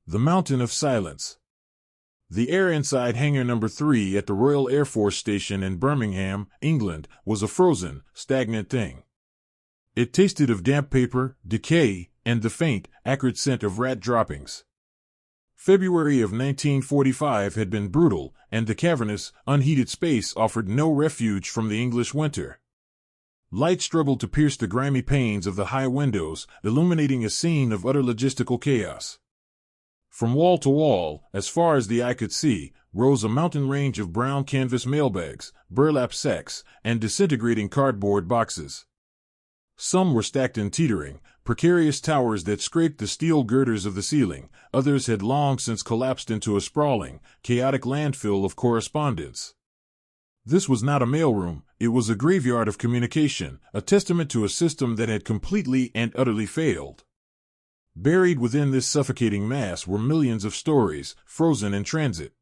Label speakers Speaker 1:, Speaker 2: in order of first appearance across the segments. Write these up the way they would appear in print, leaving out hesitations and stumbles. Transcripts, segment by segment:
Speaker 1: The Mountain of Silence. The air inside Hangar No. 3 at the Royal Air Force Station in Birmingham, England, was a frozen, stagnant thing. It tasted of damp paper, decay, and the faint, acrid scent of rat droppings. February of 1945 had been brutal, and the cavernous, unheated space offered no refuge from the English winter. Light struggled to pierce the grimy panes of the high windows, illuminating a scene of utter logistical chaos. From wall to wall, as far as the eye could see, rose a mountain range of brown canvas mailbags, burlap sacks, and disintegrating cardboard boxes. Some were stacked in teetering, precarious towers that scraped the steel girders of the ceiling. Others had long since collapsed into a sprawling, chaotic landfill of correspondence. This was not a mailroom, it was a graveyard of communication, a testament to a system that had completely and utterly failed. Buried within this suffocating mass were millions of stories, frozen in transit.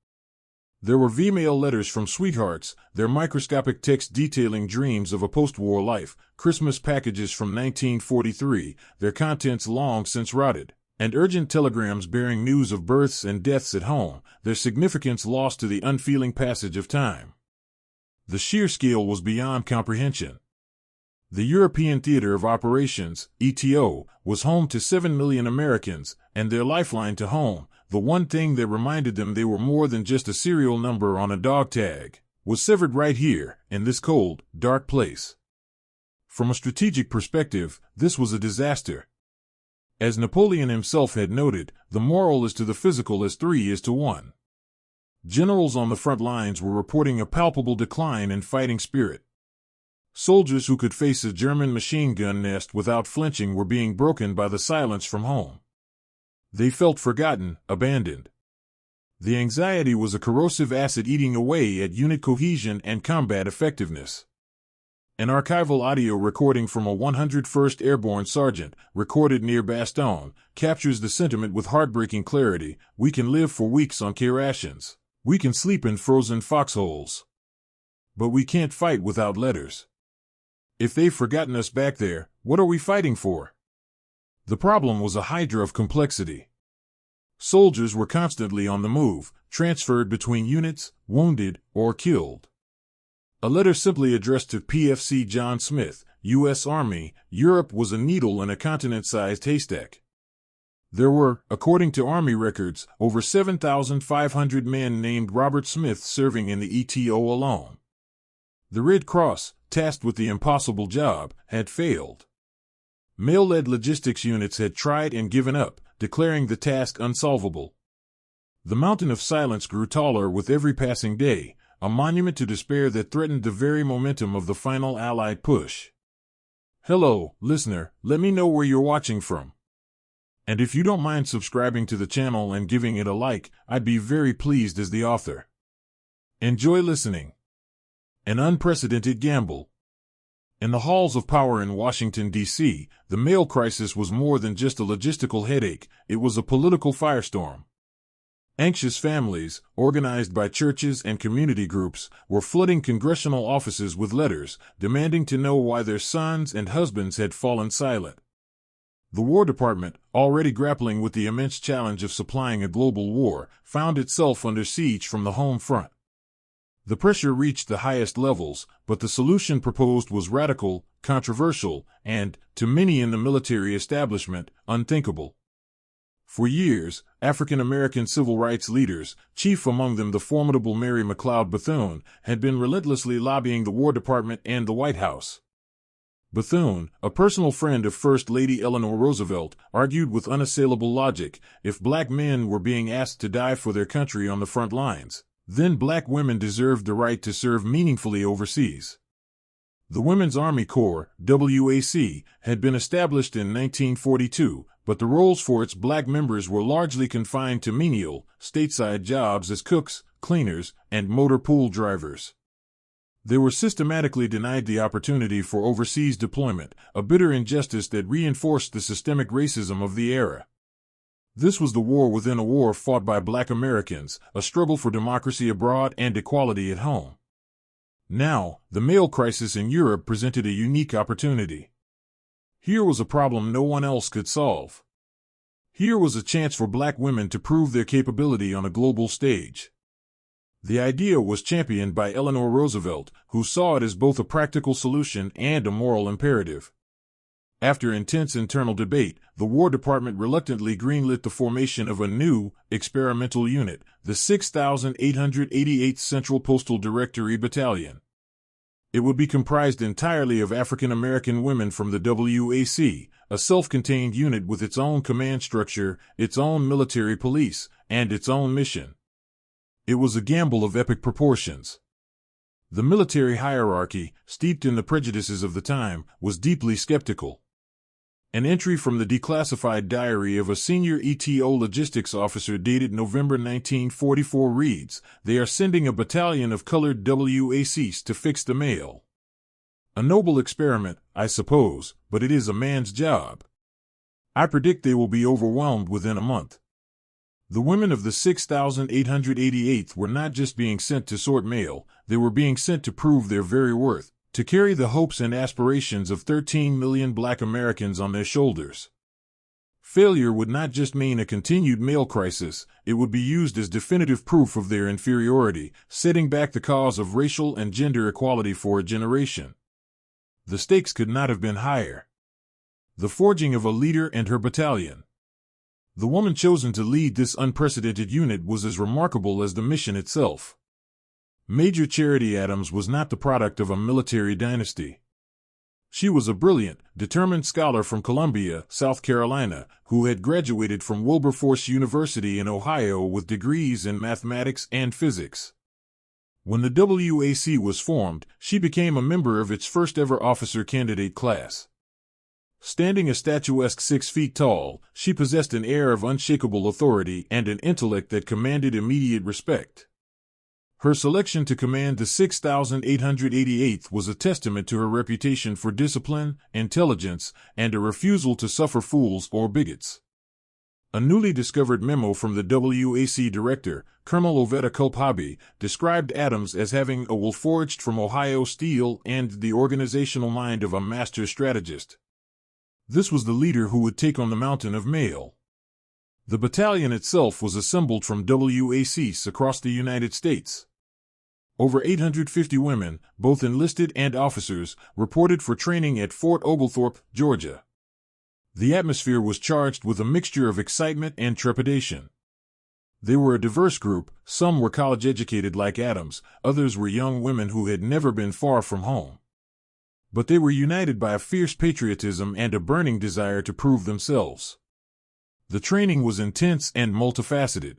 Speaker 1: There were V-mail letters from sweethearts, their microscopic text detailing dreams of a post-war life, Christmas packages from 1943, their contents long since rotted, and urgent telegrams bearing news of births and deaths at home, their significance lost to the unfeeling passage of time. The sheer scale was beyond comprehension. The European Theater of Operations, ETO, was home to 7 million Americans, and their lifeline to home, the one thing that reminded them they were more than just a serial number on a dog tag, was severed right here, in this cold, dark place. From a strategic perspective, this was a disaster. As Napoleon himself had noted, the moral is to the physical as 3 is to 1. Generals on the front lines were reporting a palpable decline in fighting spirit. Soldiers who could face a German machine gun nest without flinching were being broken by the silence from home. They felt forgotten, abandoned. The anxiety was a corrosive acid eating away at unit cohesion and combat effectiveness. An archival audio recording from a 101st Airborne sergeant, recorded near Bastogne, captures the sentiment with heartbreaking clarity. We can live for weeks on rations. We can sleep in frozen foxholes. But we can't fight without letters. If they've forgotten us back there, what are we fighting for? The problem was a hydra of complexity. Soldiers were constantly on the move, transferred between units, wounded, or killed. A letter simply addressed to PFC John Smith, U.S. Army, Europe was a needle in a continent-sized haystack. There were, according to Army records, over 7,500 men named Robert Smith serving in the ETO alone. The Red Cross, tasked with the impossible job, had failed. Mail-led logistics units had tried and given up, declaring the task unsolvable. The mountain of silence grew taller with every passing day, a monument to despair that threatened the very momentum of the final Allied push. Hello, listener, let me know where you're watching from. And if you don't mind subscribing to the channel and giving it a like, I'd be very pleased as the author. Enjoy listening. An unprecedented gamble. In the halls of power in Washington, D.C., the mail crisis was more than just a logistical headache, it was a political firestorm. Anxious families, organized by churches and community groups, were flooding congressional offices with letters, demanding to know why their sons and husbands had fallen silent. The War Department, already grappling with the immense challenge of supplying a global war, found itself under siege from the home front. The pressure reached the highest levels, but the solution proposed was radical, controversial, and, to many in the military establishment, unthinkable. For years, African-American civil rights leaders, chief among them the formidable Mary McLeod Bethune, had been relentlessly lobbying the War Department and the White House. Bethune, a personal friend of First Lady Eleanor Roosevelt, argued with unassailable logic, if black men were being asked to die for their country on the front lines, then black women deserved the right to serve meaningfully overseas. The Women's Army Corps, WWII, had been established in 1942, but the roles for its black members were largely confined to menial, stateside jobs as cooks, cleaners, and motor pool drivers. They were systematically denied the opportunity for overseas deployment, a bitter injustice that reinforced the systemic racism of the era. This was the war within a war fought by black Americans, a struggle for democracy abroad and equality at home. Now, the mail crisis in Europe presented a unique opportunity. Here was a problem no one else could solve. Here was a chance for black women to prove their capability on a global stage. The idea was championed by Eleanor Roosevelt, who saw it as both a practical solution and a moral imperative. After intense internal debate, the War Department reluctantly greenlit the formation of a new, experimental unit, the 6,888th Central Postal Directory Battalion. It would be comprised entirely of African American women from the WWII, a self-contained unit with its own command structure, its own military police, and its own mission. It was a gamble of epic proportions. The military hierarchy, steeped in the prejudices of the time, was deeply skeptical. An entry from the declassified diary of a senior ETO logistics officer dated November 1944 reads, "They are sending a battalion of colored WACs to fix the mail. A noble experiment, I suppose, but it is a man's job. I predict they will be overwhelmed within a month." The women of the 6,888th were not just being sent to sort mail, they were being sent to prove their very worth, to carry the hopes and aspirations of 13 million black Americans on their shoulders. Failure would not just mean a continued mail crisis, it would be used as definitive proof of their inferiority, setting back the cause of racial and gender equality for a generation. The stakes could not have been higher. The forging of a leader and her battalion. The woman chosen to lead this unprecedented unit was as remarkable as the mission itself. Major Charity Adams was not the product of a military dynasty. She was a brilliant, determined scholar from Columbia, South Carolina, who had graduated from Wilberforce University in Ohio with degrees in mathematics and physics. When the WAC was formed, she became a member of its first-ever officer candidate class. Standing a statuesque 6 feet tall, she possessed an air of unshakable authority and an intellect that commanded immediate respect. Her selection to command the 6,888th was a testament to her reputation for discipline, intelligence, and a refusal to suffer fools or bigots. A newly discovered memo from the WAC director, Colonel Oveta Culphabi, described Adams as having a will forged from Ohio steel and the organizational mind of a master strategist. This was the leader who would take on the mountain of mail. The battalion itself was assembled from WACs across the United States. Over 850 women, both enlisted and officers, reported for training at Fort Oglethorpe, Georgia. The atmosphere was charged with a mixture of excitement and trepidation. They were a diverse group, some were college-educated like Adams, others were young women who had never been far from home. But they were united by a fierce patriotism and a burning desire to prove themselves. The training was intense and multifaceted.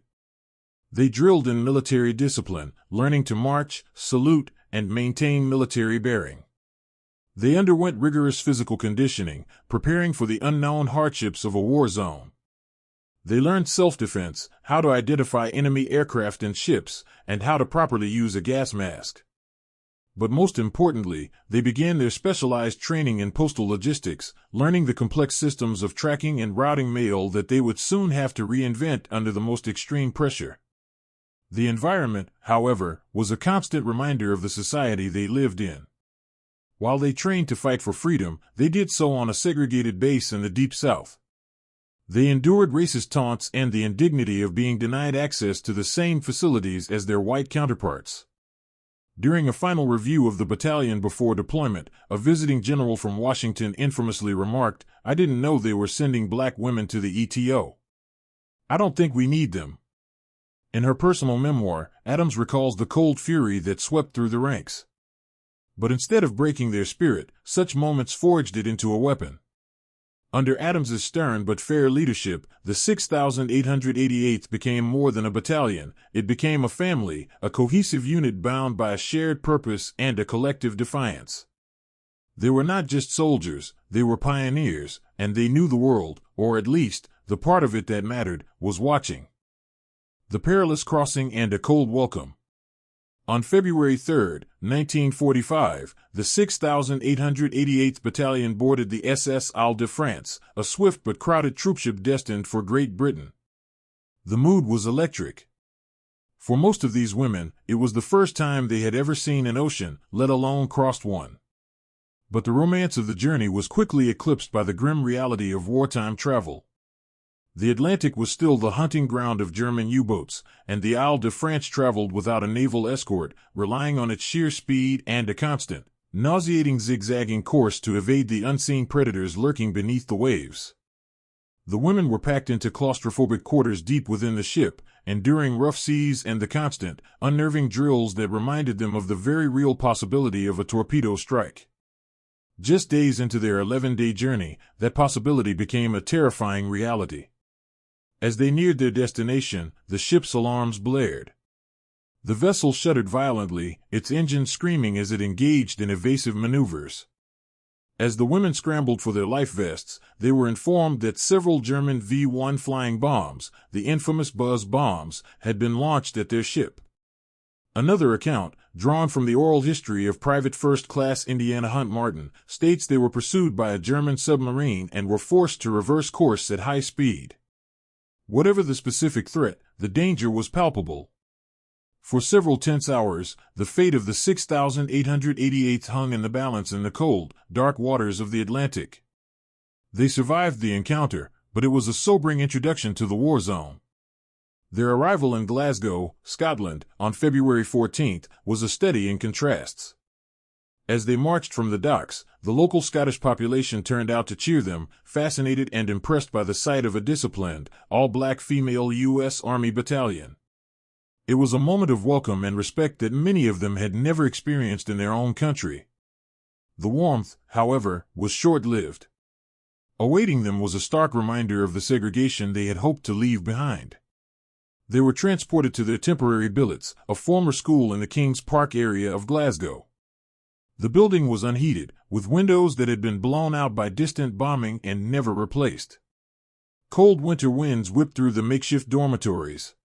Speaker 1: They drilled in military discipline, learning to march, salute, and maintain military bearing. They underwent rigorous physical conditioning, preparing for the unknown hardships of a war zone. They learned self-defense, how to identify enemy aircraft and ships, and how to properly use a gas mask. But most importantly, they began their specialized training in postal logistics, learning the complex systems of tracking and routing mail that they would soon have to reinvent under the most extreme pressure. The environment, however, was a constant reminder of the society they lived in. While they trained to fight for freedom, they did so on a segregated base in the Deep South. They endured racist taunts and the indignity of being denied access to the same facilities as their white counterparts. During a final review of the battalion before deployment, a visiting general from Washington infamously remarked, "I didn't know they were sending black women to the ETO. I don't think we need them." In her personal memoir, Adams recalls the cold fury that swept through the ranks. But instead of breaking their spirit, such moments forged it into a weapon. Under Adams's stern but fair leadership, the 6,888th became more than a battalion. It became a family, a cohesive unit bound by a shared purpose and a collective defiance. They were not just soldiers, they were pioneers, and they knew the world, or at least, the part of it that mattered, was watching. The perilous crossing and a cold welcome. On February 3, 1945, the 6,888th Battalion boarded the SS Isle de France, a swift but crowded troopship destined for Great Britain. The mood was electric. For most of these women, it was the first time they had ever seen an ocean, let alone crossed one. But the romance of the journey was quickly eclipsed by the grim reality of wartime travel. The Atlantic was still the hunting ground of German U-boats, and the Isle de France traveled without a naval escort, relying on its sheer speed and a constant, nauseating zigzagging course to evade the unseen predators lurking beneath the waves. The women were packed into claustrophobic quarters deep within the ship, enduring rough seas and the constant, unnerving drills that reminded them of the very real possibility of a torpedo strike. Just days into their 11-day journey, that possibility became a terrifying reality. As they neared their destination, the ship's alarms blared. The vessel shuddered violently, its engine screaming as it engaged in evasive maneuvers. As the women scrambled for their life vests, they were informed that several German V-1 flying bombs, the infamous Buzz bombs, had been launched at their ship. Another account, drawn from the oral history of Private First Class Indiana Hunt Martin, states they were pursued by a German submarine and were forced to reverse course at high speed. Whatever the specific threat, the danger was palpable. For several tense hours, the fate of the 6,888th hung in the balance in the cold, dark waters of the Atlantic. They survived the encounter, but it was a sobering introduction to the war zone. Their arrival in Glasgow, Scotland, on February 14th, was a study in contrasts. As they marched from the docks, the local Scottish population turned out to cheer them, fascinated and impressed by the sight of a disciplined, all-black female U.S. Army battalion. It was a moment of welcome and respect that many of them had never experienced in their own country. The warmth, however, was short-lived. Awaiting them was a stark reminder of the segregation they had hoped to leave behind. They were transported to their temporary billets, a former school in the King's Park area of Glasgow. The building was unheated, with windows that had been blown out by distant bombing and never replaced. Cold winter winds whipped through the makeshift dormitories.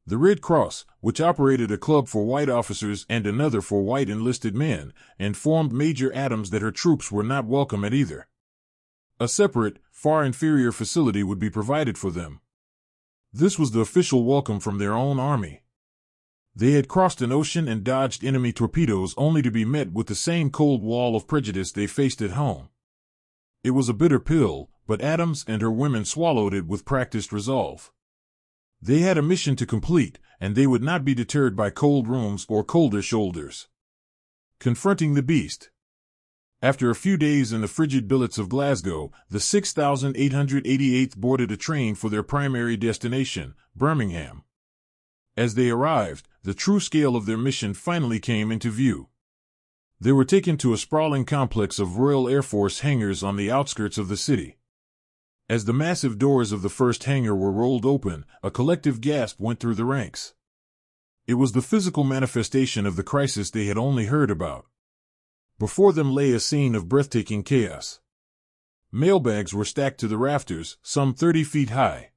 Speaker 1: The Red Cross, which operated a club for white officers and another for white enlisted men, informed Major Adams that her troops were not welcome at either. A separate, far inferior facility would be provided for them. This was the official welcome from their own army. They had crossed an ocean and dodged enemy torpedoes only to be met with the same cold wall of prejudice they faced at home. It was a bitter pill, but Adams and her women swallowed it with practiced resolve. They had a mission to complete, and they would not be deterred by cold rooms or colder shoulders. Confronting the beast. After a few days in the frigid billets of Glasgow, the 6,888th boarded a train for their primary destination, Birmingham. As they arrived, the true scale of their mission finally came into view. They were taken to a sprawling complex of Royal Air Force hangars on the outskirts of the city. As the massive doors of the first hangar were rolled open, a collective gasp went through the ranks. It was the physical manifestation of the crisis they had only heard about. Before them lay a scene of breathtaking chaos. Mailbags were stacked to the rafters, some 30 feet high.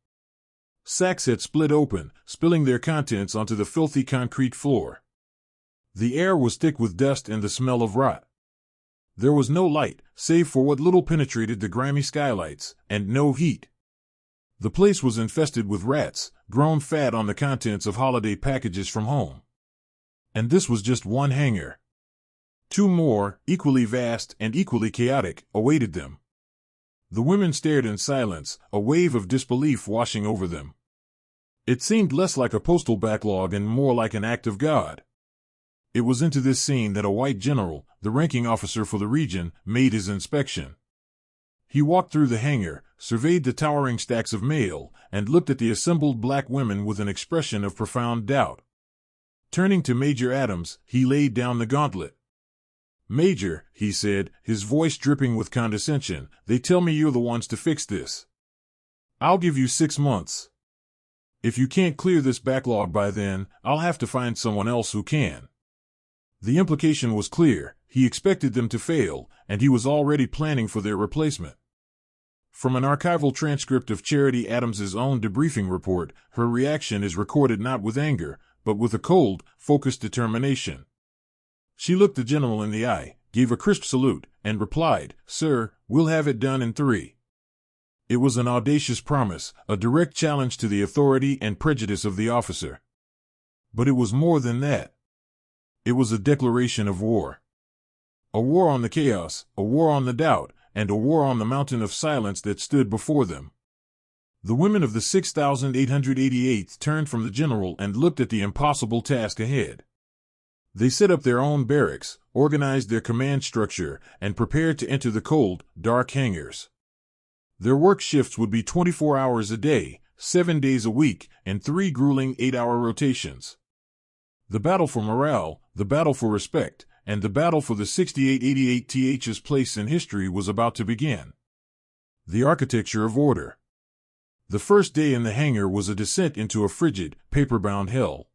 Speaker 1: Sacks had split open, spilling their contents onto the filthy concrete floor. The air was thick with dust and the smell of rot. There was no light, save for what little penetrated the grimy skylights, and no heat. The place was infested with rats, grown fat on the contents of holiday packages from home. And this was just one hangar. Two more, equally vast and equally chaotic, awaited them. The women stared in silence, a wave of disbelief washing over them. It seemed less like a postal backlog and more like an act of God. It was into this scene that a white general, the ranking officer for the region, made his inspection. He walked through the hangar, surveyed the towering stacks of mail, and looked at the assembled black women with an expression of profound doubt. Turning to Major Adams, he laid down the gauntlet. "Major," he said, his voice dripping with condescension, "they tell me you're the ones to fix this. I'll give you 6 months. If you can't clear this backlog by then, I'll have to find someone else who can." The implication was clear. He expected them to fail, and he was already planning for their replacement. From an archival transcript of Charity Adams's own debriefing report, her reaction is recorded not with anger, but with a cold, focused determination. She looked the general in the eye, gave a crisp salute, and replied, "Sir, we'll have it done in 3. It was an audacious promise, a direct challenge to the authority and prejudice of the officer. But it was more than that. It was a declaration of war. A war on the chaos, a war on the doubt, and a war on the mountain of silence that stood before them. The women of the 6,888th turned from the general and looked at the impossible task ahead. They set up their own barracks, organized their command structure, and prepared to enter the cold, dark hangars. Their work shifts would be 24 hours a day, 7 days a week, and 3 grueling 8-hour rotations. The battle for morale, the battle for respect, and the battle for the 6888th's place in history was about to begin. The architecture of order. The first day in the hangar was a descent into a frigid, paper-bound hell.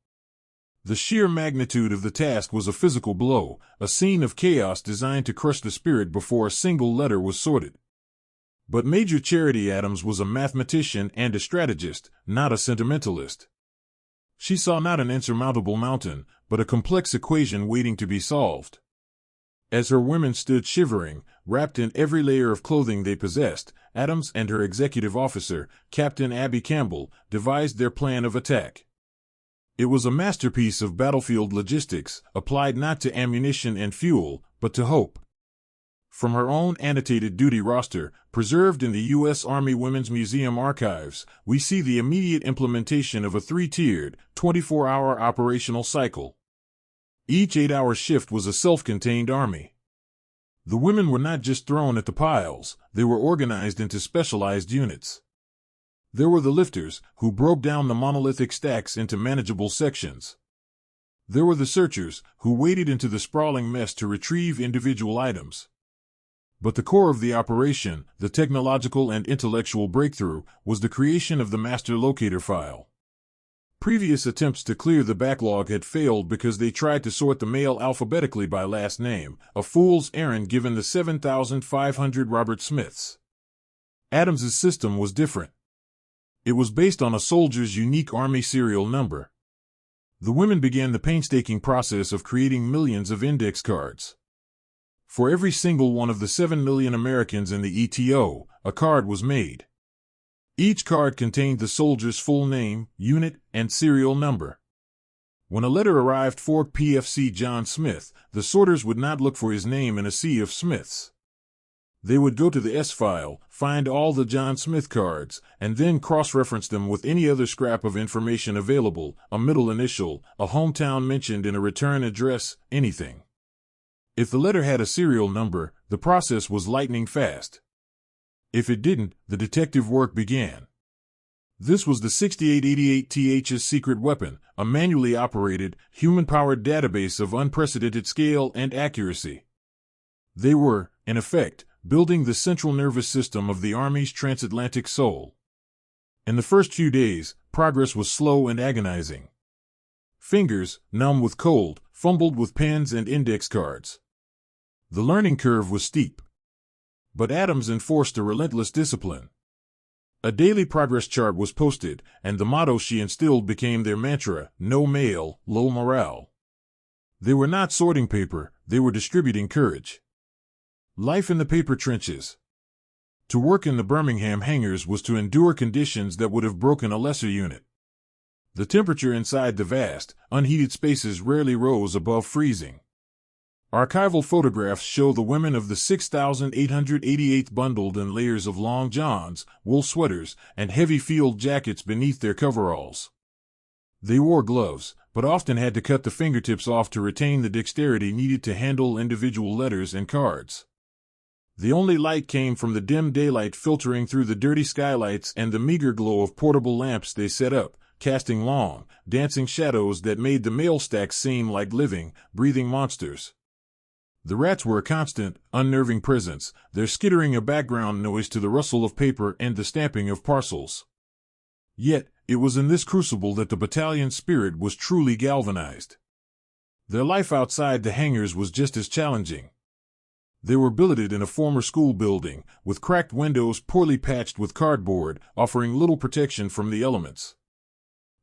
Speaker 1: The sheer magnitude of the task was a physical blow, a scene of chaos designed to crush the spirit before a single letter was sorted. But Major Charity Adams was a mathematician and a strategist, not a sentimentalist. She saw not an insurmountable mountain, but a complex equation waiting to be solved. As her women stood shivering, wrapped in every layer of clothing they possessed, Adams and her executive officer, Captain Abby Campbell, devised their plan of attack. It was a masterpiece of battlefield logistics, applied not to ammunition and fuel, but to hope. From her own annotated duty roster, preserved in the U.S. Army Women's Museum archives, we see the immediate implementation of a 3-tiered, 24-hour operational cycle. Each 8-hour shift was a self-contained army. The women were not just thrown at the piles, they were organized into specialized units. There were the lifters, who broke down the monolithic stacks into manageable sections. There were the searchers, who waded into the sprawling mess to retrieve individual items. But the core of the operation, the technological and intellectual breakthrough, was the creation of the master locator file. Previous attempts to clear the backlog had failed because they tried to sort the mail alphabetically by last name, a fool's errand given the 7,500 Robert Smiths. Adams's system was different. It was based on a soldier's unique army serial number. The women began the painstaking process of creating millions of index cards. For every single one of the 7 million Americans in the ETO, a card was made. Each card contained the soldier's full name, unit, and serial number. When a letter arrived for PFC John Smith, the sorters would not look for his name in a sea of Smiths. They would go to the S file, find all the John Smith cards, and then cross-reference them with any other scrap of information available, a middle initial, a hometown mentioned in a return address, anything. If the letter had a serial number, the process was lightning fast. If it didn't, the detective work began. This was the 6888th's secret weapon, a manually operated, human-powered database of unprecedented scale and accuracy. They were, in effect, building the central nervous system of the Army's transatlantic soul. In the first few days, progress was slow and agonizing. Fingers, numb with cold, fumbled with pens and index cards. The learning curve was steep. But Adams enforced a relentless discipline. A daily progress chart was posted, and the motto she instilled became their mantra: no mail, low morale. They were not sorting paper, they were distributing courage. Life in the paper trenches. To work in the Birmingham hangars was to endure conditions that would have broken a lesser unit. The temperature inside the vast, unheated spaces rarely rose above freezing. Archival photographs show the women of the 6,888th bundled in layers of long johns, wool sweaters, and heavy field jackets beneath their coveralls. They wore gloves, but often had to cut the fingertips off to retain the dexterity needed to handle individual letters and cards. The only light came from the dim daylight filtering through the dirty skylights and the meager glow of portable lamps they set up, casting long, dancing shadows that made the mail stacks seem like living, breathing monsters. The rats were a constant, unnerving presence, their skittering a background noise to the rustle of paper and the stamping of parcels. Yet, it was in this crucible that the battalion's spirit was truly galvanized. Their life outside the hangars was just as challenging. They were billeted in a former school building, with cracked windows poorly patched with cardboard, offering little protection from the elements.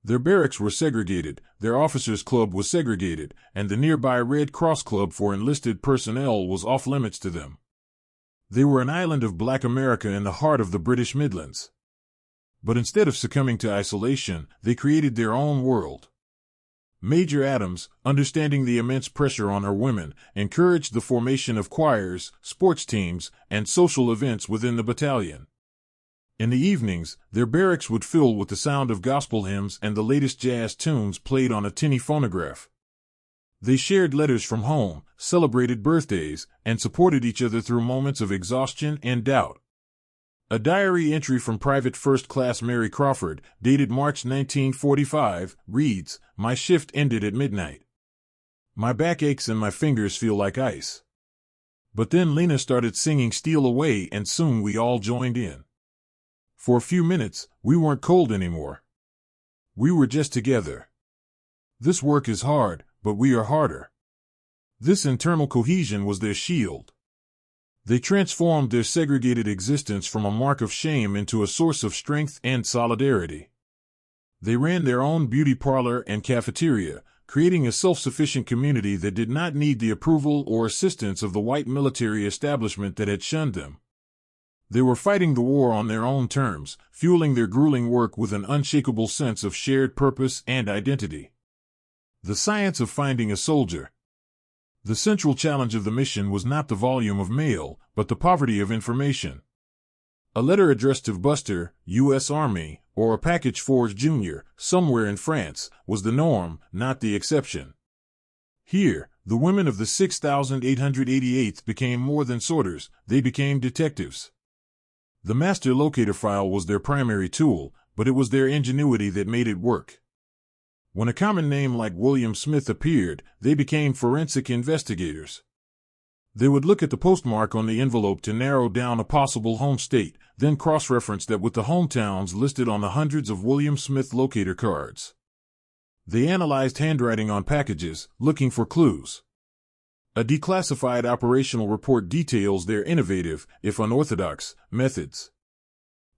Speaker 1: Their barracks were segregated, their officers' club was segregated, and the nearby Red Cross Club for enlisted personnel was off-limits to them. They were an island of Black America in the heart of the British Midlands. But instead of succumbing to isolation, they created their own world. Major Adams, understanding the immense pressure on her women, encouraged the formation of choirs, sports teams, and social events within the battalion. In the evenings, their barracks would fill with the sound of gospel hymns and the latest jazz tunes played on a tinny phonograph. They shared letters from home, celebrated birthdays, and supported each other through moments of exhaustion and doubt. A diary entry from Private First Class Mary Crawford, dated March 1945, reads, "My shift ended at midnight. My back aches and my fingers feel like ice." But then Lena started singing "Steal Away" and soon we all joined in. For a few minutes, we weren't cold anymore. We were just together. This work is hard, but we are harder. This internal cohesion was their shield. They transformed their segregated existence from a mark of shame into a source of strength and solidarity. They ran their own beauty parlor and cafeteria, creating a self-sufficient community that did not need the approval or assistance of the white military establishment that had shunned them. They were fighting the war on their own terms, fueling their grueling work with an unshakable sense of shared purpose and identity. The science of finding a soldier. The central challenge of the mission was not the volume of mail, but the poverty of information. A letter addressed to Buster, U.S. Army, or a package forged Junior, somewhere in France, was the norm, not the exception. Here, the women of the 6,888th became more than sorters, they became detectives. The master locator file was their primary tool, but it was their ingenuity that made it work. When a common name like William Smith appeared, they became forensic investigators. They would look at the postmark on the envelope to narrow down a possible home state, then cross-reference that with the hometowns listed on the hundreds of William Smith locator cards. They analyzed handwriting on packages, looking for clues. A declassified operational report details their innovative, if unorthodox, methods.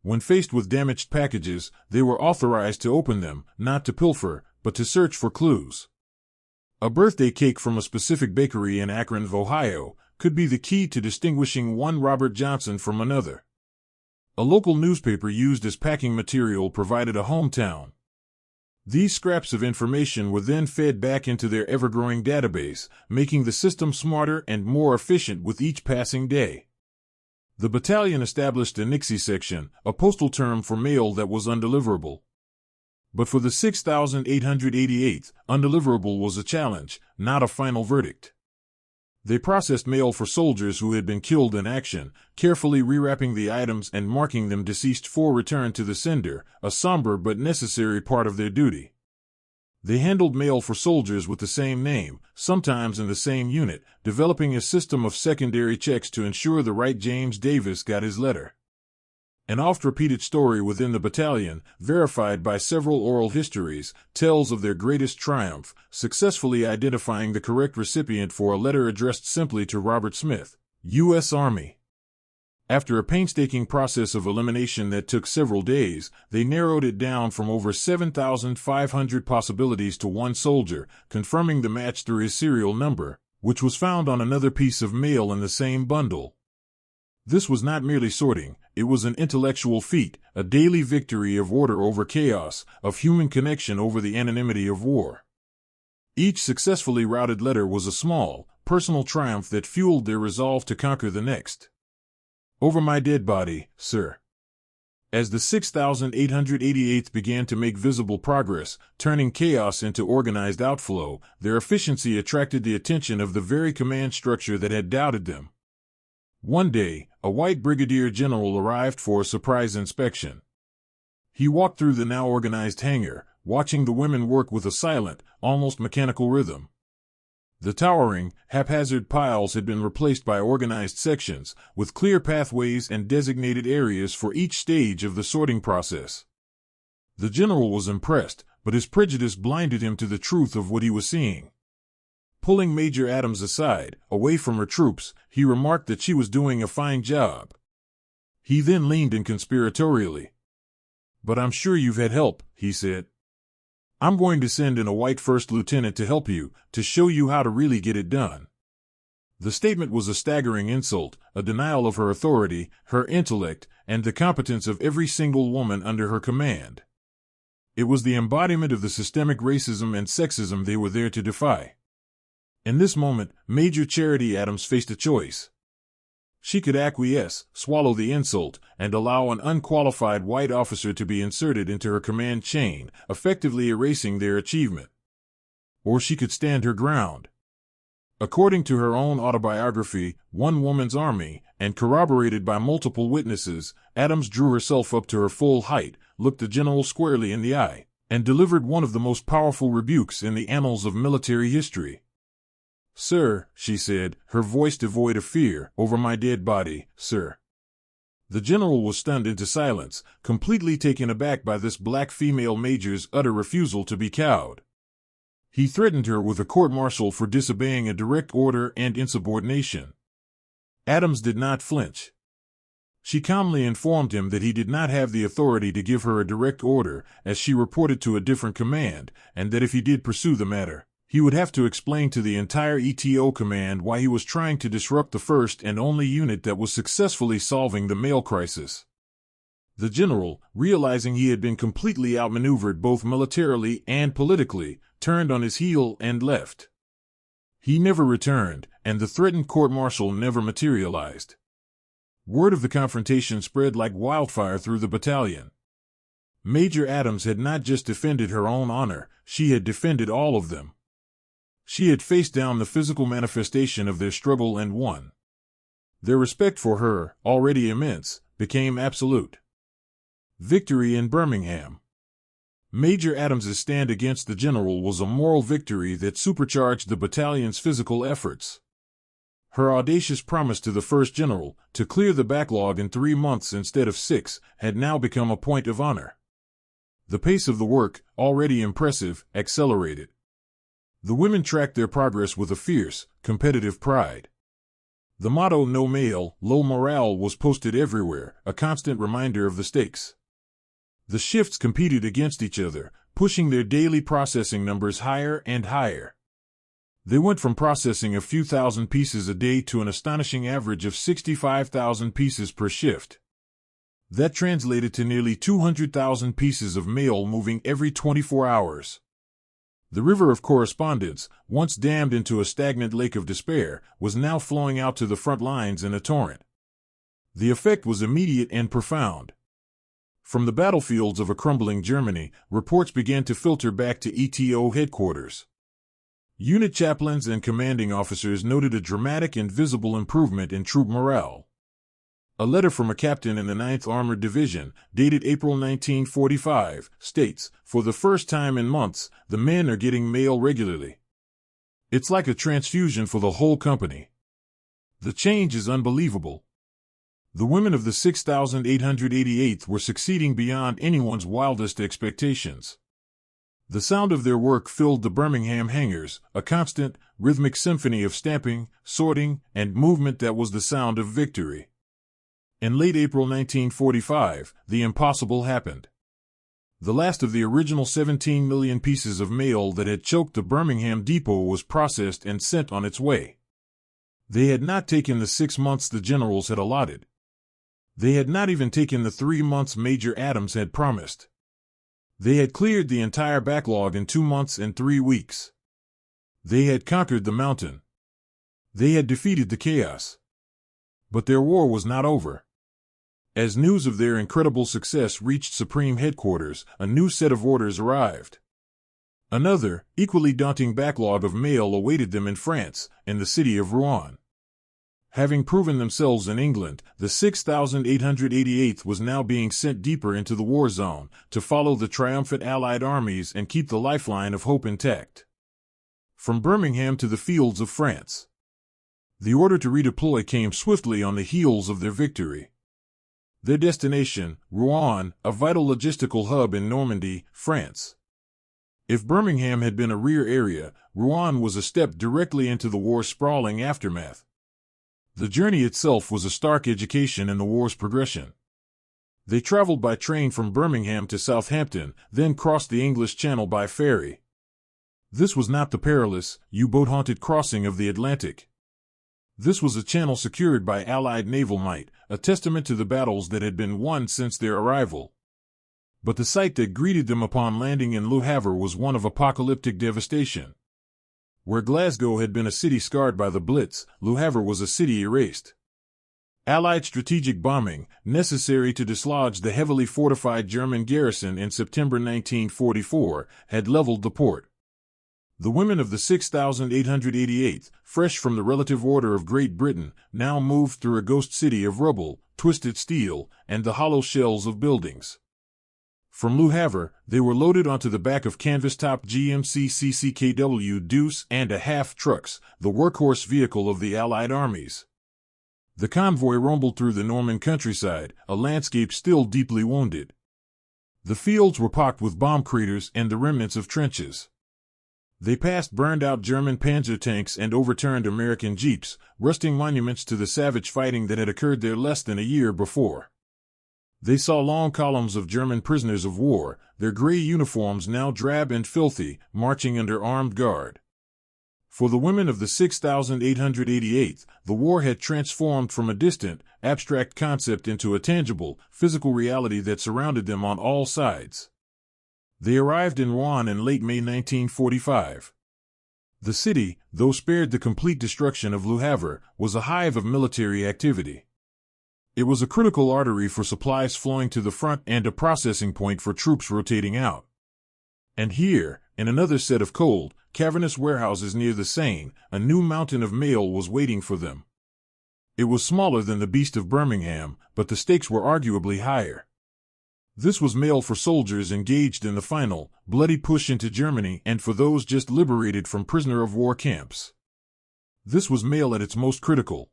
Speaker 1: When faced with damaged packages, they were authorized to open them, not to pilfer, but to search for clues. A birthday cake from a specific bakery in Akron, Ohio, could be the key to distinguishing one Robert Johnson from another. A local newspaper used as packing material provided a hometown. These scraps of information were then fed back into their ever-growing database, making the system smarter and more efficient with each passing day. The battalion established a Nixie section, a postal term for mail that was undeliverable. But for the 6,888th, undeliverable was a challenge, not a final verdict. They processed mail for soldiers who had been killed in action, carefully rewrapping the items and marking them deceased for return to the sender, a somber but necessary part of their duty. They handled mail for soldiers with the same name, sometimes in the same unit, developing a system of secondary checks to ensure the right James Davis got his letter. An oft-repeated story within the battalion, verified by several oral histories, tells of their greatest triumph, successfully identifying the correct recipient for a letter addressed simply to Robert Smith, U.S. Army. After a painstaking process of elimination that took several days, they narrowed it down from over 7,500 possibilities to one soldier, confirming the match through his serial number, which was found on another piece of mail in the same bundle. This was not merely sorting, it was an intellectual feat, a daily victory of order over chaos, of human connection over the anonymity of war. Each successfully routed letter was a small, personal triumph that fueled their resolve to conquer the next. Over my dead body, sir. As the 6,888th began to make visible progress, turning chaos into organized outflow, their efficiency attracted the attention of the very command structure that had doubted them. One day, a white brigadier general arrived for a surprise inspection. He walked through the now organized hangar, watching the women work with a silent, almost mechanical rhythm. The towering, haphazard piles had been replaced by organized sections, with clear pathways and designated areas for each stage of the sorting process. The general was impressed, but his prejudice blinded him to the truth of what he was seeing. Pulling Major Adams aside, away from her troops, he remarked that she was doing a fine job. He then leaned in conspiratorially. "But I'm sure you've had help," he said. "I'm going to send in a white first lieutenant to help you, to show you how to really get it done." The statement was a staggering insult, a denial of her authority, her intellect, and the competence of every single woman under her command. It was the embodiment of the systemic racism and sexism they were there to defy. In this moment, Major Charity Adams faced a choice. She could acquiesce, swallow the insult, and allow an unqualified white officer to be inserted into her command chain, effectively erasing their achievement. Or she could stand her ground. According to her own autobiography, One Woman's Army, and corroborated by multiple witnesses, Adams drew herself up to her full height, looked the general squarely in the eye, and delivered one of the most powerful rebukes in the annals of military history. "Sir," she said, her voice devoid of fear, "over my dead body, sir." The general was stunned into silence, completely taken aback by this black female major's utter refusal to be cowed. He threatened her with a court-martial for disobeying a direct order and insubordination. Adams did not flinch. She calmly informed him that he did not have the authority to give her a direct order, as she reported to a different command, and that if he did pursue the matter, he would have to explain to the entire ETO command why he was trying to disrupt the first and only unit that was successfully solving the mail crisis. The general, realizing he had been completely outmaneuvered both militarily and politically, turned on his heel and left. He never returned, and the threatened court-martial never materialized. Word of the confrontation spread like wildfire through the battalion. Major Adams had not just defended her own honor, she had defended all of them. She had faced down the physical manifestation of their struggle and won. Their respect for her, already immense, became absolute. Victory in Birmingham. Major Adams's stand against the general was a moral victory that supercharged the battalion's physical efforts. Her audacious promise to the first general, to clear the backlog in 3 months instead of 6, had now become a point of honor. The pace of the work, already impressive, accelerated. The women tracked their progress with a fierce, competitive pride. The motto "No mail, low morale" was posted everywhere, a constant reminder of the stakes. The shifts competed against each other, pushing their daily processing numbers higher and higher. They went from processing a few thousand pieces a day to an astonishing average of 65,000 pieces per shift. That translated to nearly 200,000 pieces of mail moving every 24 hours. The river of correspondence, once dammed into a stagnant lake of despair, was now flowing out to the front lines in a torrent. The effect was immediate and profound. From the battlefields of a crumbling Germany, reports began to filter back to ETO headquarters. Unit chaplains and commanding officers noted a dramatic and visible improvement in troop morale. A letter from a captain in the 9th Armored Division, dated April 1945, states, "For the first time in months, the men are getting mail regularly. It's like a transfusion for the whole company. The change is unbelievable." The women of the 6,888th were succeeding beyond anyone's wildest expectations. The sound of their work filled the Birmingham hangars, a constant, rhythmic symphony of stamping, sorting, and movement that was the sound of victory. In late April 1945, the impossible happened. The last of the original 17 million pieces of mail that had choked the Birmingham depot was processed and sent on its way. They had not taken the 6 months the generals had allotted. They had not even taken the 3 months Major Adams had promised. They had cleared the entire backlog in 2 months and 3 weeks. They had conquered the mountain. They had defeated the chaos. But their war was not over. As news of their incredible success reached Supreme Headquarters, a new set of orders arrived. Another, equally daunting backlog of mail awaited them in France, in the city of Rouen. Having proven themselves in England, the 6,888th was now being sent deeper into the war zone, to follow the triumphant Allied armies and keep the lifeline of hope intact. From Birmingham to the fields of France. The order to redeploy came swiftly on the heels of their victory. Their destination, Rouen, a vital logistical hub in Normandy, France. If Birmingham had been a rear area, Rouen was a step directly into the war's sprawling aftermath. The journey itself was a stark education in the war's progression. They traveled by train from Birmingham to Southampton, then crossed the English Channel by ferry. This was not the perilous, U-boat-haunted crossing of the Atlantic. This was a channel secured by Allied naval might, a testament to the battles that had been won since their arrival. But the sight that greeted them upon landing in Le Havre was one of apocalyptic devastation. Where Glasgow had been a city scarred by the Blitz, Le Havre was a city erased. Allied strategic bombing, necessary to dislodge the heavily fortified German garrison in September 1944, had leveled the port. The women of the 6,888th, fresh from the relative order of Great Britain, now moved through a ghost city of rubble, twisted steel, and the hollow shells of buildings. From Le Havre, they were loaded onto the back of canvas-topped GMC CCKW Deuce and a half trucks, the workhorse vehicle of the Allied armies. The convoy rumbled through the Norman countryside, a landscape still deeply wounded. The fields were pocked with bomb craters and the remnants of trenches. They passed burned-out German panzer tanks and overturned American jeeps, rusting monuments to the savage fighting that had occurred there less than a year before. They saw long columns of German prisoners of war, their gray uniforms now drab and filthy, marching under armed guard. For the women of the 6,888th, the war had transformed from a distant, abstract concept into a tangible, physical reality that surrounded them on all sides. They arrived in Rhine in late May 1945. The city, though spared the complete destruction of Le Havre, was a hive of military activity. It was a critical artery for supplies flowing to the front and a processing point for troops rotating out. And here, in another set of cold, cavernous warehouses near the Seine, a new mountain of mail was waiting for them. It was smaller than the Beast of Birmingham, but the stakes were arguably higher. This was mail for soldiers engaged in the final, bloody push into Germany and for those just liberated from prisoner-of-war camps. This was mail at its most critical.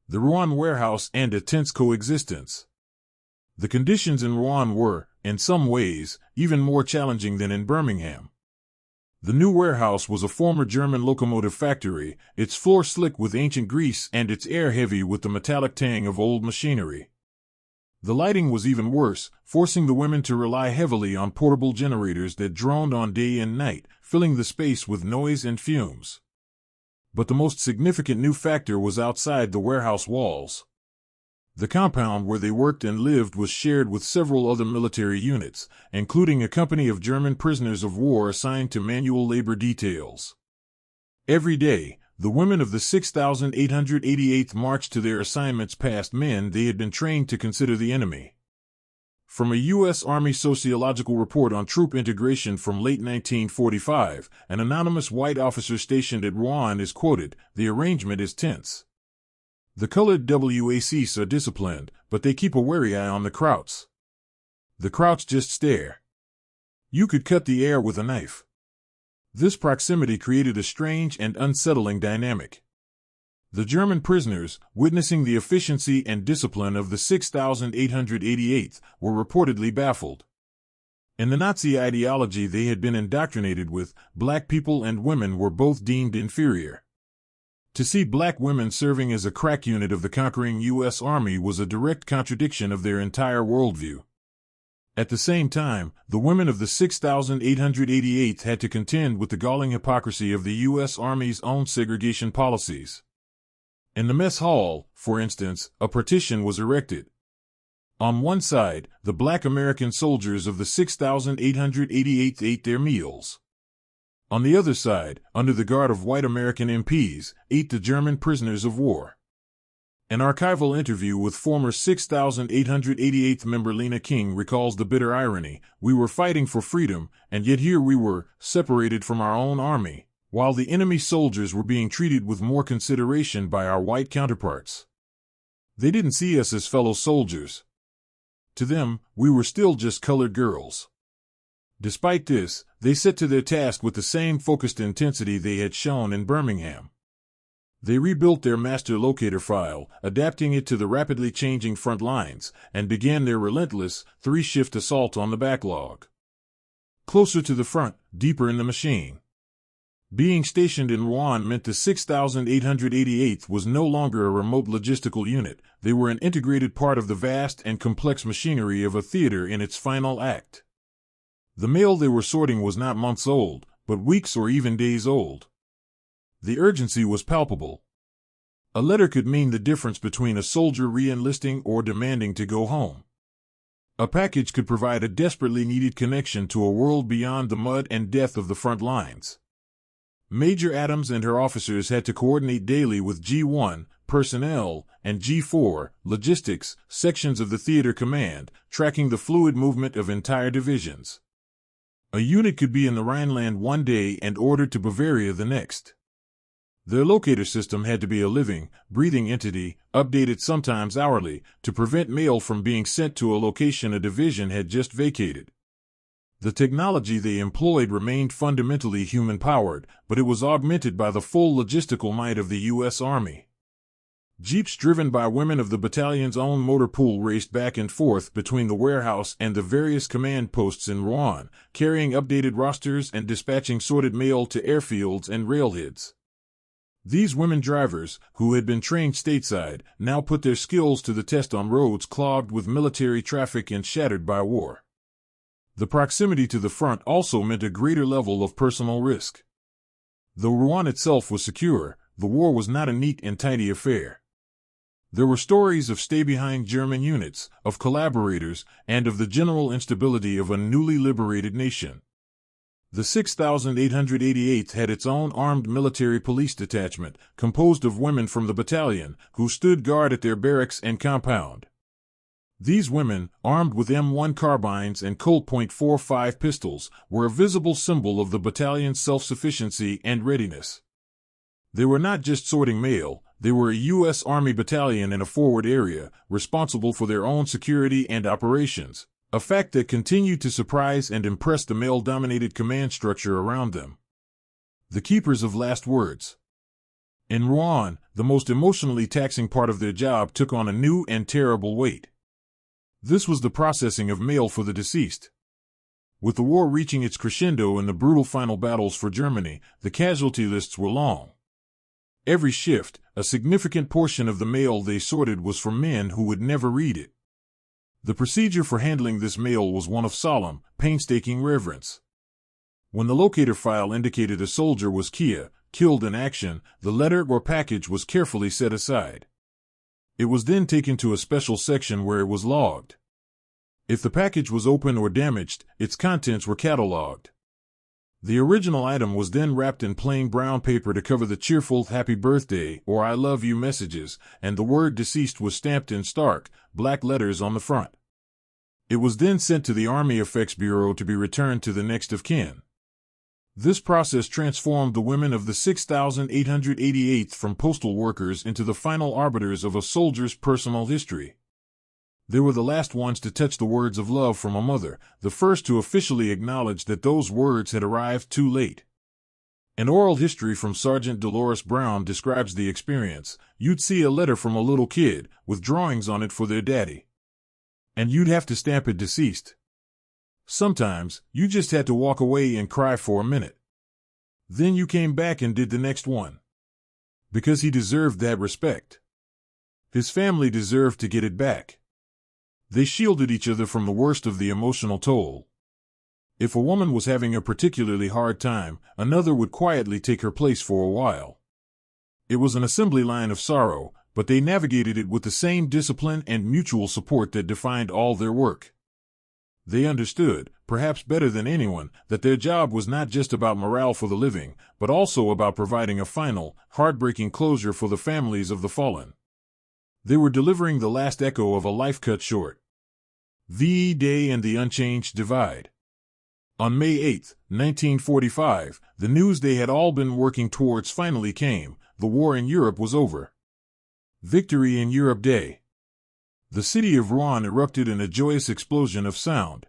Speaker 1: The Rouen warehouse and a tense coexistence. The conditions in Rouen were, in some ways, even more challenging than in Birmingham. The new warehouse was a former German locomotive factory, its floor slick with ancient grease and its air heavy with the metallic tang of old machinery. The lighting was even worse, forcing the women to rely heavily on portable generators that droned on day and night, filling the space with noise and fumes. But the most significant new factor was outside the warehouse walls. The compound where they worked and lived was shared with several other military units, including a company of German prisoners of war assigned to manual labor details. Every day, the women of the 6,888th marched to their assignments past men they had been trained to consider the enemy. From a U.S. Army sociological report on troop integration from late 1945, an anonymous white officer stationed at Rouen is quoted, "The arrangement is tense. The colored WACs are disciplined, but they keep a wary eye on the Krauts. The Krauts just stare. You could cut the air with a knife." This proximity created a strange and unsettling dynamic. The German prisoners, witnessing the efficiency and discipline of the 6,888th, were reportedly baffled. In the Nazi ideology they had been indoctrinated with, black people and women were both deemed inferior. To see black women serving as a crack unit of the conquering U.S. Army was a direct contradiction of their entire worldview. At the same time, the women of the 6,888th had to contend with the galling hypocrisy of the U.S. Army's own segregation policies. In the mess hall, for instance, a partition was erected. On one side, the black American soldiers of the 6,888th ate their meals. On the other side, under the guard of white American MPs, ate the German prisoners of war. An archival interview with former 6,888th member Lena King recalls the bitter irony: "We were fighting for freedom, and yet here we were, separated from our own army, while the enemy soldiers were being treated with more consideration by our white counterparts. They didn't see us as fellow soldiers. To them, we were still just colored girls." Despite this, they set to their task with the same focused intensity they had shown in Birmingham. They rebuilt their master locator file, adapting it to the rapidly changing front lines, and began their relentless, three-shift assault on the backlog. Closer to the front, deeper in the machine. Being stationed in Rouen meant the 6,888th was no longer a remote logistical unit. They were an integrated part of the vast and complex machinery of a theater in its final act. The mail they were sorting was not months old, but weeks or even days old. The urgency was palpable. A letter could mean the difference between a soldier re-enlisting or demanding to go home. A package could provide a desperately needed connection to a world beyond the mud and death of the front lines. Major Adams and her officers had to coordinate daily with G1, personnel, and G4, logistics, sections of the theater command, tracking the fluid movement of entire divisions. A unit could be in the Rhineland one day and ordered to Bavaria the next. Their locator system had to be a living, breathing entity, updated sometimes hourly, to prevent mail from being sent to a location a division had just vacated. The technology they employed remained fundamentally human-powered, but it was augmented by the full logistical might of the U.S. Army. Jeeps driven by women of the battalion's own motor pool raced back and forth between the warehouse and the various command posts in Rhine, carrying updated rosters and dispatching sorted mail to airfields and railheads. These women drivers, who had been trained stateside, now put their skills to the test on roads clogged with military traffic and shattered by war. The proximity to the front also meant a greater level of personal risk. Though Rouen itself was secure, the war was not a neat and tidy affair. There were stories of stay-behind German units, of collaborators, and of the general instability of a newly liberated nation. The 6,888th had its own armed military police detachment, composed of women from the battalion, who stood guard at their barracks and compound. These women, armed with M1 carbines and Colt .45 pistols, were a visible symbol of the battalion's self-sufficiency and readiness. They were not just sorting mail, they were a U.S. Army battalion in a forward area, responsible for their own security and operations, a fact that continued to surprise and impress the male-dominated command structure around them. The keepers of last words. In Rouen, the most emotionally taxing part of their job took on a new and terrible weight. This was the processing of mail for the deceased. With the war reaching its crescendo in the brutal final battles for Germany, the casualty lists were long. Every shift, a significant portion of the mail they sorted was from men who would never read it. The procedure for handling this mail was one of solemn, painstaking reverence. When the locator file indicated a soldier was killed in action, the letter or package was carefully set aside. It was then taken to a special section where it was logged. If the package was open or damaged, its contents were catalogued. The original item was then wrapped in plain brown paper to cover the cheerful "Happy Birthday" or "I love you" messages, and the word "deceased" was stamped in stark, black letters on the front. It was then sent to the Army Effects Bureau to be returned to the next of kin. This process transformed the women of the 6,888th from postal workers into the final arbiters of a soldier's personal history. They were the last ones to touch the words of love from a mother, the first to officially acknowledge that those words had arrived too late. An oral history from Sergeant Dolores Brown describes the experience. You'd see a letter from a little kid, with drawings on it for their daddy. And you'd have to stamp it "deceased." Sometimes, you just had to walk away and cry for a minute. Then you came back and did the next one. Because he deserved that respect. His family deserved to get it back. They shielded each other from the worst of the emotional toll. If a woman was having a particularly hard time, another would quietly take her place for a while. It was an assembly line of sorrow, but they navigated it with the same discipline and mutual support that defined all their work. They understood, perhaps better than anyone, that their job was not just about morale for the living, but also about providing a final, heartbreaking closure for the families of the fallen. They were delivering the last echo of a life cut short. VE Day and the Unchanged Divide. On May 8, 1945, the news they had all been working towards finally came. The war in Europe was over. Victory in Europe Day. The city of Rouen erupted in a joyous explosion of sound.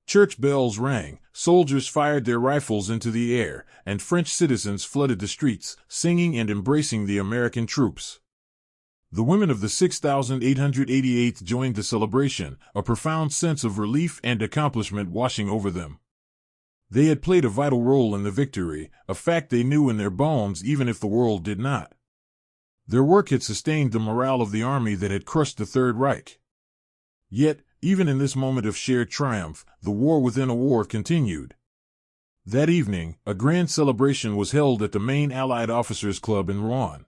Speaker 1: Church bells rang, soldiers fired their rifles into the air, and French citizens flooded the streets, singing and embracing the American troops. The women of the 6,888th joined the celebration, a profound sense of relief and accomplishment washing over them. They had played a vital role in the victory, a fact they knew in their bones even if the world did not. Their work had sustained the morale of the army that had crushed the Third Reich. Yet, even in this moment of shared triumph, the war within a war continued. That evening, a grand celebration was held at the main Allied Officers' Club in Rouen.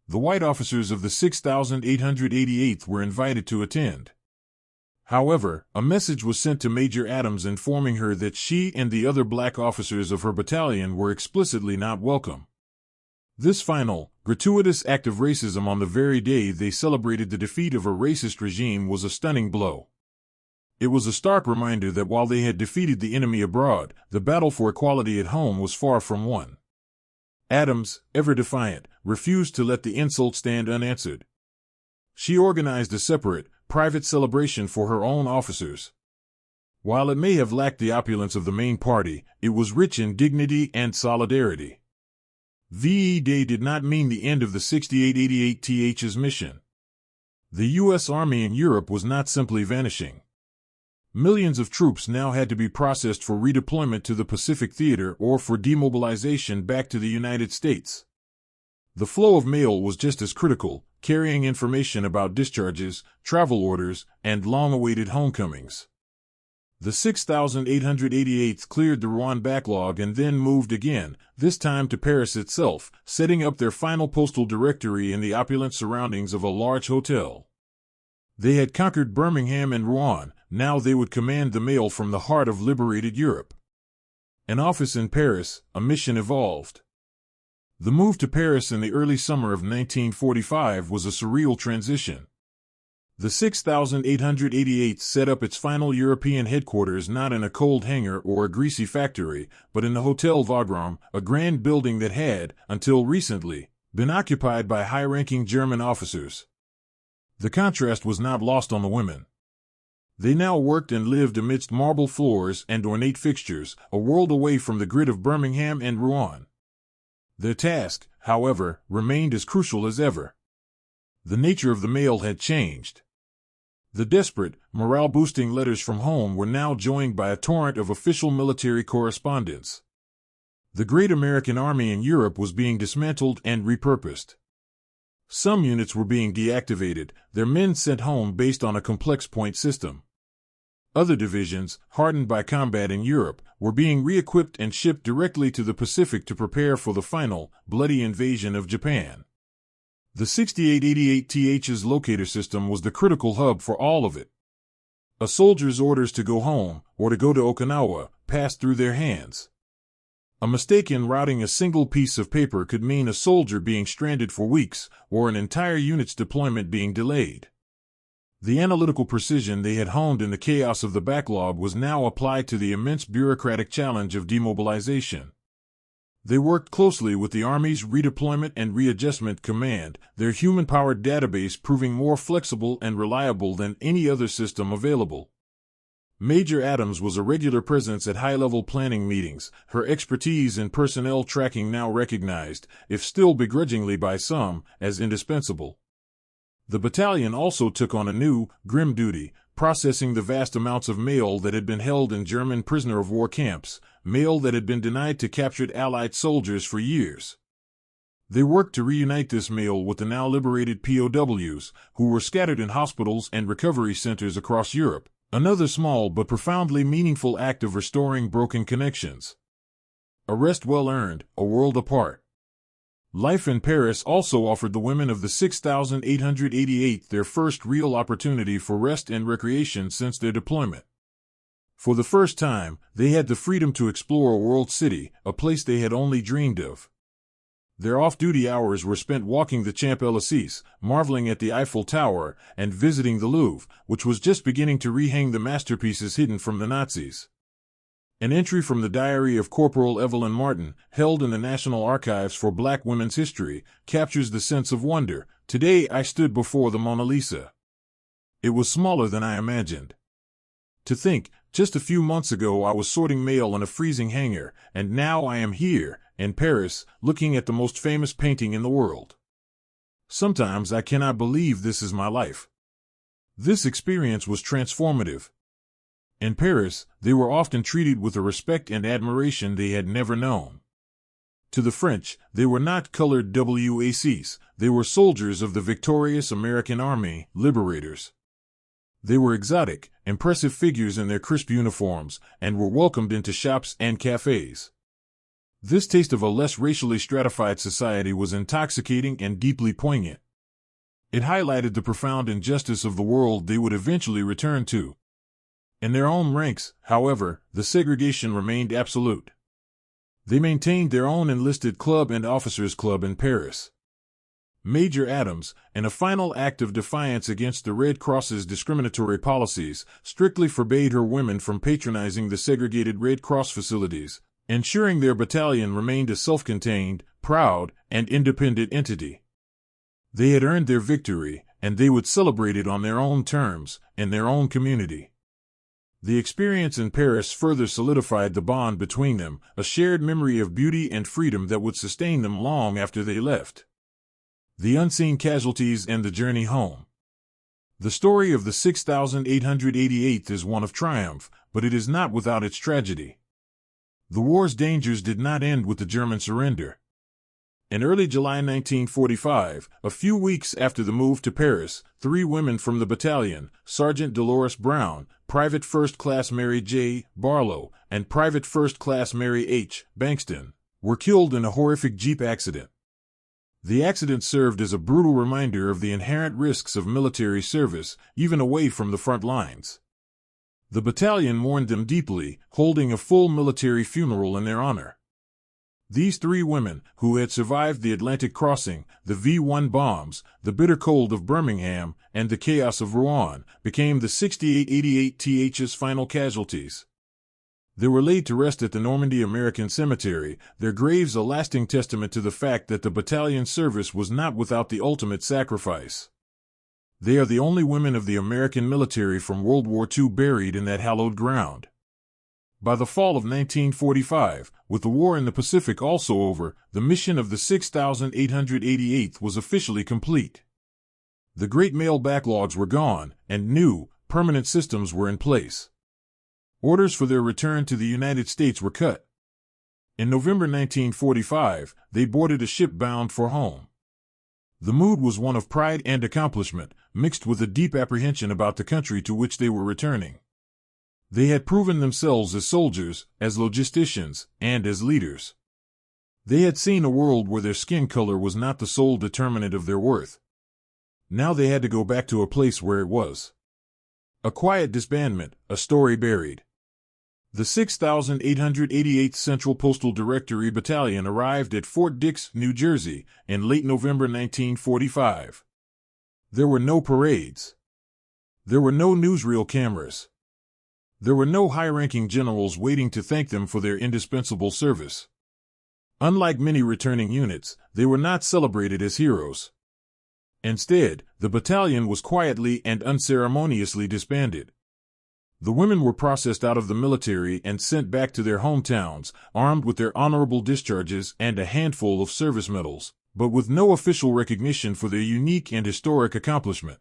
Speaker 1: The white officers of the 6,888th were invited to attend. However, a message was sent to Major Adams informing her that she and the other black officers of her battalion were explicitly not welcome. This final, gratuitous act of racism on the very day they celebrated the defeat of a racist regime was a stunning blow. It was a stark reminder that while they had defeated the enemy abroad, the battle for equality at home was far from won. Adams, ever defiant, refused to let the insult stand unanswered. She organized a separate, private celebration for her own officers. While it may have lacked the opulence of the main party, it was rich in dignity and solidarity. VE Day did not mean the end of the 6888th's mission. The U.S. Army in Europe was not simply vanishing. Millions of troops now had to be processed for redeployment to the Pacific Theater or for demobilization back to the United States. The flow of mail was just as critical, carrying information about discharges, travel orders, and long-awaited homecomings. The 6,888th cleared the Rouen backlog and then moved again, this time to Paris itself, setting up their final postal directory in the opulent surroundings of a large hotel. They had conquered Birmingham and Rouen, now they would command the mail from the heart of liberated Europe. An office in Paris, a mission evolved. The move to Paris in the early summer of 1945 was a surreal transition. The 6,888th set up its final European headquarters not in a cold hangar or a greasy factory, but in the Hotel Wagram, a grand building that had, until recently, been occupied by high-ranking German officers. The contrast was not lost on the women. They now worked and lived amidst marble floors and ornate fixtures, a world away from the grit of Birmingham and Rouen. Their task, however, remained as crucial as ever. The nature of the mail had changed. The desperate, morale-boosting letters from home were now joined by a torrent of official military correspondence. The great American army in Europe was being dismantled and repurposed. Some units were being deactivated, their men sent home based on a complex point system. Other divisions, hardened by combat in Europe, were being re-equipped and shipped directly to the Pacific to prepare for the final, bloody invasion of Japan. The 6888th's locator system was the critical hub for all of it. A soldier's orders to go home, or to go to Okinawa, passed through their hands. A mistake in routing a single piece of paper could mean a soldier being stranded for weeks, or an entire unit's deployment being delayed. The analytical precision they had honed in the chaos of the backlog was now applied to the immense bureaucratic challenge of demobilization. They worked closely with the Army's Redeployment and Readjustment Command, their human-powered database proving more flexible and reliable than any other system available. Major Adams was a regular presence at high-level planning meetings, her expertise in personnel tracking now recognized, if still begrudgingly by some, as indispensable. The battalion also took on a new, grim duty, processing the vast amounts of mail that had been held in German prisoner-of-war camps, mail that had been denied to captured Allied soldiers for years. They worked to reunite this mail with the now liberated POWs, who were scattered in hospitals and recovery centers across Europe, another small but profoundly meaningful act of restoring broken connections. A rest well earned, a world apart. Life in Paris also offered the women of the 6,888th their first real opportunity for rest and recreation since their deployment. For the first time, they had the freedom to explore a world city, a place they had only dreamed of. Their off-duty hours were spent walking the Champs-Élysées, marveling at the Eiffel Tower, and visiting the Louvre, which was just beginning to rehang the masterpieces hidden from the Nazis. An entry from the diary of Corporal Evelyn Martin, held in the National Archives for Black Women's History, captures the sense of wonder. Today I stood before the Mona Lisa. It was smaller than I imagined. To think, just a few months ago I was sorting mail in a freezing hangar, and now I am here, in Paris, looking at the most famous painting in the world. Sometimes I cannot believe this is my life. This experience was transformative. In Paris, they were often treated with a respect and admiration they had never known. To the French, they were not colored WACs, they were soldiers of the victorious American Army, liberators. They were exotic, impressive figures in their crisp uniforms, and were welcomed into shops and cafes. This taste of a less racially stratified society was intoxicating and deeply poignant. It highlighted the profound injustice of the world they would eventually return to. In their own ranks, however, the segregation remained absolute. They maintained their own enlisted club and officers' club in Paris. Major Adams, in a final act of defiance against the Red Cross's discriminatory policies, strictly forbade her women from patronizing the segregated Red Cross facilities, ensuring their battalion remained a self-contained, proud, and independent entity. They had earned their victory, and they would celebrate it on their own terms, in their own community. The experience in Paris further solidified the bond between them, a shared memory of beauty and freedom that would sustain them long after they left. The unseen casualties and the journey home. The story of the 6,888th is one of triumph, but it is not without its tragedy. The war's dangers did not end with the German surrender. In early July 1945, a few weeks after the move to Paris, 3 women from the battalion, Sergeant Dolores Brown, Private First Class Mary J. Barlow, and Private First Class Mary H. Bankston, were killed in a horrific Jeep accident. The accident served as a brutal reminder of the inherent risks of military service, even away from the front lines. The battalion mourned them deeply, holding a full military funeral in their honor. These 3 women, who had survived the Atlantic crossing, the V-1 bombs, the bitter cold of Birmingham, and the chaos of Rouen, became the 6888th's final casualties. They were laid to rest at the Normandy American Cemetery, their graves a lasting testament to the fact that the battalion's service was not without the ultimate sacrifice. They are the only women of the American military from World War II buried in that hallowed ground. By the fall of 1945, with the war in the Pacific also over, the mission of the 6,888th was officially complete. The great mail backlogs were gone, and new, permanent systems were in place. Orders for their return to the United States were cut. In November 1945, they boarded a ship bound for home. The mood was one of pride and accomplishment, mixed with a deep apprehension about the country to which they were returning. They had proven themselves as soldiers, as logisticians, and as leaders. They had seen a world where their skin color was not the sole determinant of their worth. Now they had to go back to a place where it was. A quiet disbandment, a story buried. The 6,888th Central Postal Directory Battalion arrived at Fort Dix, New Jersey, in late November 1945. There were no parades. There were no newsreel cameras. There were no high-ranking generals waiting to thank them for their indispensable service. Unlike many returning units, they were not celebrated as heroes. Instead, the battalion was quietly and unceremoniously disbanded. The women were processed out of the military and sent back to their hometowns, armed with their honorable discharges and a handful of service medals, but with no official recognition for their unique and historic accomplishment.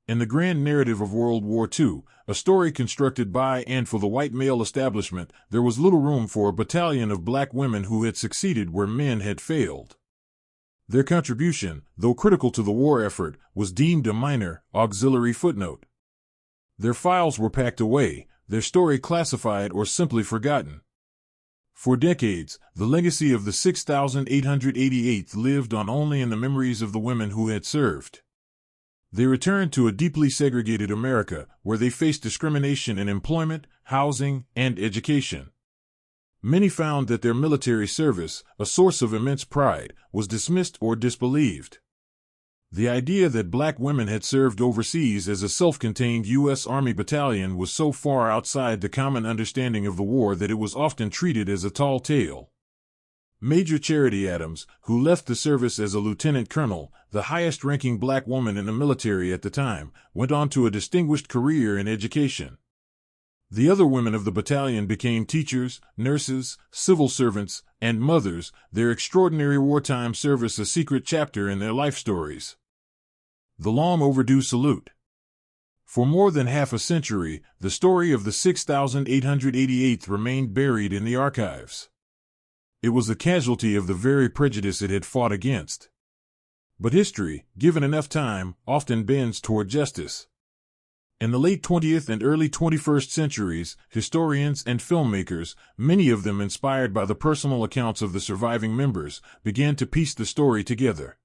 Speaker 1: In the grand narrative of World War II, a story constructed by and for the white male establishment, there was little room for a battalion of black women who had succeeded where men had failed. Their contribution, though critical to the war effort, was deemed a minor, auxiliary footnote. Their files were packed away, their story classified or simply forgotten. For decades, the legacy of the 6,888th lived on only in the memories of the women who had served. They returned to a deeply segregated America, where they faced discrimination in employment, housing, and education. Many found that their military service, a source of immense pride, was dismissed or disbelieved. The idea that black women had served overseas as a self-contained U.S. Army battalion was so far outside the common understanding of the war that it was often treated as a tall tale. Major Charity Adams, who left the service as a lieutenant colonel, the highest-ranking black woman in the military at the time, went on to a distinguished career in education. The other women of the battalion became teachers, nurses, civil servants, and mothers, their extraordinary wartime service a secret chapter in their life stories. The long overdue salute. For more than half a century, the story of the 6,888th remained buried in the archives. It was a casualty of the very prejudice it had fought against. But history, given enough time, often bends toward justice. In the late 20th and early 21st centuries, historians and filmmakers, many of them inspired by the personal accounts of the surviving members, began to piece the story together.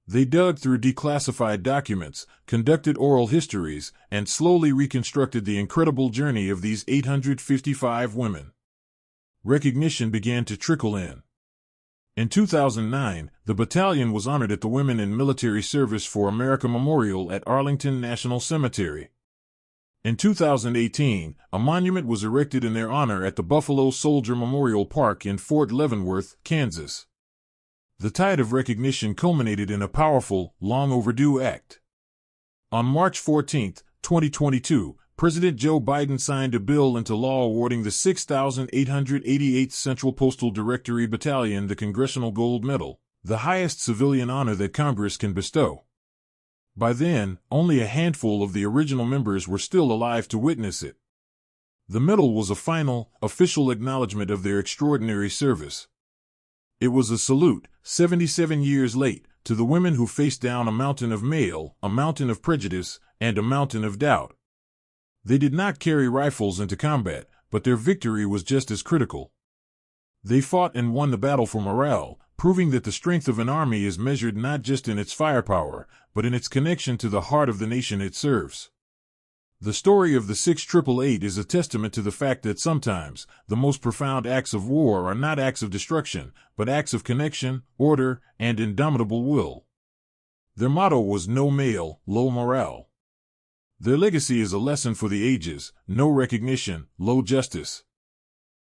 Speaker 1: They dug through declassified documents, conducted oral histories, and slowly reconstructed the incredible journey of these 855 women. recognition began to trickle in. In 2009, the battalion was honored at the Women in Military Service for America Memorial at Arlington National Cemetery. In 2018, a monument was erected in their honor at the Buffalo Soldier Memorial Park in Fort Leavenworth, Kansas. The tide of recognition culminated in a powerful, long-overdue act. On March 14, 2022, President Joe Biden signed a bill into law awarding the 6,888th Central Postal Directory Battalion the Congressional Gold Medal, the highest civilian honor that Congress can bestow. By then, only a handful of the original members were still alive to witness it. The medal was a final, official acknowledgement of their extraordinary service. It was a salute, 77 years late, to the women who faced down a mountain of mail, a mountain of prejudice, and a mountain of doubt. They did not carry rifles into combat, but their victory was just as critical. They fought and won the battle for morale, proving that the strength of an army is measured not just in its firepower, but in its connection to the heart of the nation it serves. The story of the 688 is a testament to the fact that sometimes, the most profound acts of war are not acts of destruction, but acts of connection, order, and indomitable will. Their motto was no mail, low morale. Their legacy is a lesson for the ages: no recognition, low justice.